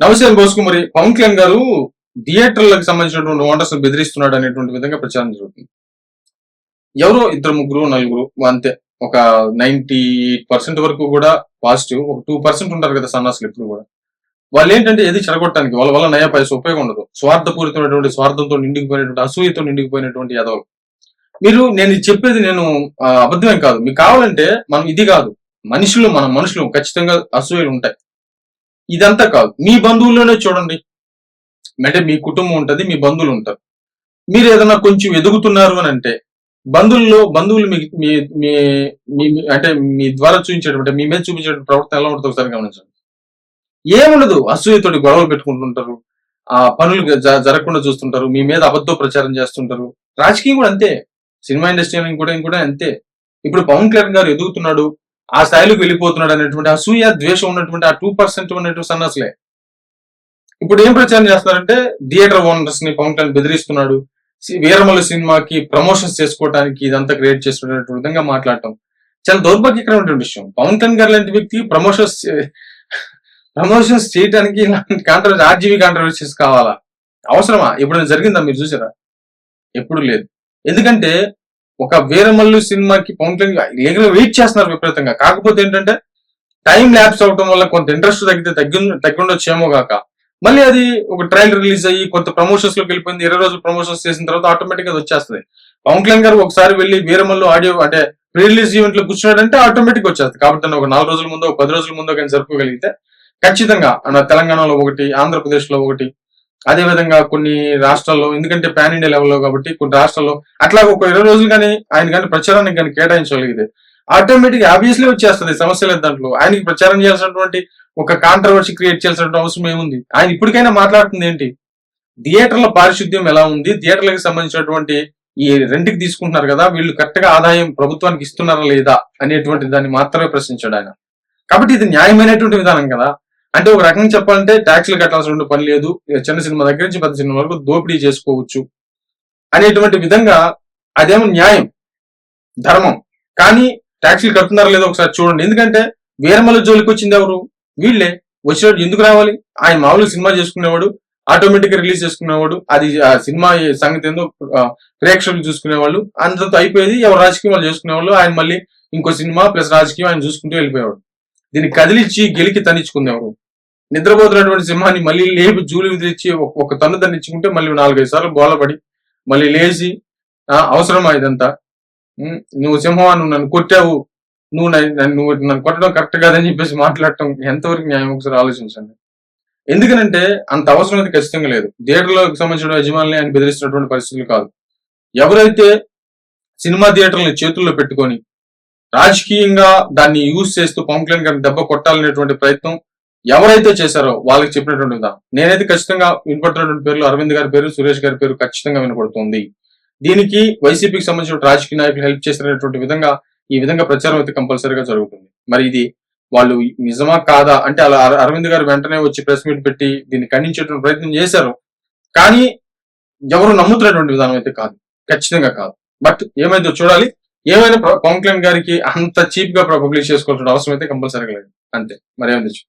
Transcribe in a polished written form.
నమస్తే బోసుకు. మరి పవన్ కళ్యాణ్ గారు థియేటర్లకు సంబంధించినటువంటి ఓనర్స్ బెదిరిస్తున్నాడు అనేటువంటి విధంగా ప్రచారం జరుగుతుంది. ఎవరో ఇద్దరు ముగ్గురు నలుగురు అంతే, ఒక 98% వరకు కూడా పాజిటివ్, ఒక 2% ఉంటారు కదా సన్నాసులు ఎప్పుడు కూడా. వాళ్ళు ఏంటంటే ఏది చెడగొట్టడానికి, వాళ్ళ వల్ల నయా పైసా ఉపయోగం ఉండదు. స్వార్థపూరితమైనటువంటి, స్వార్థంతో నిండిపోయినటువంటి, అసూయతో నిండిపోయినటువంటి యాదవులు. నేను ఇది చెప్పేది అబద్ధమేం కాదు. మీకు కావాలంటే మనం ఇది కాదు, మన మనుషులు ఖచ్చితంగా అసూయలు ఉంటాయి. ఇదంతా కాదు, మీ బంధువుల్లోనే చూడండి. అంటే మీ కుటుంబం ఉంటది, మీ బంధువులు ఉంటారు. మీరు ఏదైనా కొంచెం ఎదుగుతున్నారు అని అంటే బంధువులు అంటే మీ ద్వారా చూపించేటువంటి, మీ మీద చూపించేటువంటి ప్రవర్తన ఎలా ఉంటుందో ఒకసారి గమనించండి. ఏముండదు, అసూయతోటి గొడవలు పెట్టుకుంటుంటారు, ఆ పనులు జరగకుండా చూస్తుంటారు, మీ మీద అబద్ధ ప్రచారం చేస్తుంటారు. రాజకీయం కూడా అంతే, సినిమా ఇండస్ట్రీ కూడా అంతే. ఇప్పుడు పవన్ కళ్యాణ్ గారు ఎదుగుతున్నాడు, ఆ స్థాయిలోకి వెళ్ళిపోతున్నాడు అనేటువంటి అసూయ, ద్వేషం ఉన్నటువంటి ఆ 2% ఉన్నటువంటి సన్నాసులే ఇప్పుడు ఏం ప్రచారం చేస్తున్నారంటే థియేటర్ ఓనర్స్ ని పవన్ కళ్యాణ్ బెదిరిస్తున్నాడు, వీరమల్లు సినిమాకి ప్రమోషన్స్ చేసుకోవడానికి ఇదంతా క్రియేట్ చేస్తున్నటువంటి విధంగా మాట్లాడటం చాలా దౌర్భాగ్యకరమైనటువంటి విషయం. పవన్ కళ్యాణ్ గారు లాంటి వ్యక్తి ప్రమోషన్స్ చేయడానికి ఇలాంటి ఆర్జీవీ కాంట్రవర్సీస్ కావాలా? అవసరమా? ఎప్పుడైనా జరిగిందా? మీరు చూసారా? ఎప్పుడు లేదు. ఎందుకంటే ఒక వీరమల్లు సినిమాకి పవన్ కళ్యాణ్ వెయిట్ చేస్తున్నారు విపరీతంగా. కాకపోతే ఏంటంటే టైం ల్యాప్స్ అవడం వల్ల కొంత ఇంట్రెస్ట్ తగ్గుండొచ్చేమో గాక, మళ్ళీ అది ఒక ట్రైలర్ రిలీజ్ అయ్యి కొంత ప్రమోషన్స్ లోకి వెళ్ళిపోయింది. 20 రోజులు ప్రమోషన్స్ చేసిన తర్వాత ఆటోమేటిక్ గా వచ్చేస్తుంది. పవన్ కళ్యాణ్ గారు ఒకసారి వెళ్ళి వీరమల్లు ఆడియో అంటే ప్రీ రిలీజ్ ఈవెంట్ లో కూర్చున్నాడంటే ఆటోమేటిక్ వచ్చేస్తుంది. కాబట్టి ఒక 4 రోజుల ముందో, 10 రోజుల ముందో కానీ జరుపుకోగలిగితే ఖచ్చితంగా తెలంగాణలో ఒకటి, ఆంధ్రప్రదేశ్ లో ఒకటి, అదే విధంగా కొన్ని రాష్ట్రాల్లో, ఎందుకంటే పాన్ ఇండియా లెవెల్లో కాబట్టి కొన్ని రాష్ట్రాల్లో అట్లా ఒక 20 రోజులు కానీ ఆయన కానీ ప్రచారానికి కానీ కేటాయించగలిగితే ఆటోమేటిక్ ఆబ్వియస్లీ వచ్చేస్తుంది, సమస్య లేదు దాంట్లో. ఆయనకి ప్రచారం చేయాల్సినటువంటి ఒక కాంట్రవర్సీ క్రియేట్ చేయాల్సిన అవసరం ఏముంది? ఆయన ఇప్పటికైనా మాట్లాడుతుంది ఏంటి? థియేటర్ల పారిశుద్ధ్యం ఎలా ఉంది, థియేటర్లకు సంబంధించినటువంటి ఈ రెంట్కి తీసుకుంటున్నారు కదా, వీళ్ళు కరెక్ట్ గా ఆదాయం ప్రభుత్వానికి ఇస్తున్నారా లేదా అనేటువంటి దాన్ని మాత్రమే ప్రశ్నించాడు ఆయన. కాబట్టి ఇది న్యాయమైనటువంటి విధానం కదా. అంటే ఒక రకంగా చెప్పాలంటే ట్యాక్స్లు కట్టాల్సిన పని లేదు, చిన్న సినిమా దగ్గర నుంచి పెద్ద సినిమా వరకు దోపిడీ చేసుకోవచ్చు అనేటువంటి విధంగా అదేమో న్యాయం, ధర్మం. కానీ ట్యాక్సీలు కడుతున్నారా లేదో ఒకసారి చూడండి. ఎందుకంటే వీరమల్లు జోలికి వచ్చింది ఎవరు? వీళ్ళే. వచ్చినట్టు ఎందుకు రావాలి? ఆయన మామూలుగా సినిమా చేసుకునేవాడు, ఆటోమేటిక్ గా రిలీజ్ చేసుకునేవాడు, అది ఆ సినిమా సంగతి ఏందో ప్రేక్షకులు చూసుకునేవాళ్ళు, అంతతో అయిపోయేది. ఎవరు రాజకీయం వాళ్ళు చేసుకునేవాళ్ళు, ఆయన మళ్ళీ ఇంకో సినిమా ప్లస్ రాజకీయం ఆయన చూసుకుంటూ వెళ్ళిపోయేవాడు. దీన్ని కదిలిచ్చి గెలికి తనిచ్చుకునేవారు. నిద్రపోతున్నటువంటి సింహాన్ని మళ్ళీ లేపి జూలి విదిలిచ్చి ఒక తన్ను తన్నిచ్చుకుంటే మళ్ళీ 4-5 సార్లు గోలపడి మళ్ళీ లేచి అవసరమా ఇదంతా? నువ్వు సింహం, నువ్వు నన్ను కొట్టావు, నువ్వు నన్ను కొట్టడం కరెక్ట్ కాదని చెప్పేసి మాట్లాడటం ఎంతవరకు న్యాయం? ఒకసారి ఆలోచించండి. ఎందుకనంటే అంత అవసరం అయితే ఖచ్చితంగా లేదు. థియేటర్లకు సంబంధించిన యజమానులు ఆయన బెదిరిస్తున్నటువంటి పరిస్థితులు కాదు. ఎవరైతే సినిమా థియేటర్లను చేతుల్లో పెట్టుకొని రాజకీయంగా దాన్ని యూజ్ చేస్తూ పవన్ కళ్యాణ్ గారిని దెబ్బ కొట్టాలనేటువంటి ప్రయత్నం ఎవరైతే చేశారో వాళ్ళకి చెప్పినటువంటి విధానం నేనైతే ఖచ్చితంగా వినపడుతున్నటువంటి పేర్లు అరవింద్ గారి పేరు, సురేష్ గారి పేరు ఖచ్చితంగా వినపడుతుంది. దీనికి వైసీపీకి సంబంధించిన రాజకీయ నాయకులు హెల్ప్ చేసినటువంటి విధంగా ఈ విధంగా ప్రచారం అయితే కంపల్సరీగా జరుగుతుంది. మరి ఇది వాళ్ళు నిజమా కాదా అంటే అలా అరవింద్ గారు వెంటనే వచ్చి ప్రెస్ మీట్ పెట్టి దీన్ని ఖండించేటువంటి ప్రయత్నం చేశారు. కానీ ఎవరు నమ్ముతున్నటువంటి విధానం అయితే కాదు, ఖచ్చితంగా కాదు. బట్ ఏమైందో చూడాలి. ఏమైనా పవన్ కళ్యాణ్ గారికి అంత చీప్ గా పబ్లిష్ చేసుకోవాల్సిన అవసరం అయితే కంపల్సరీగా లేదు, అంతే. మరేమైంది.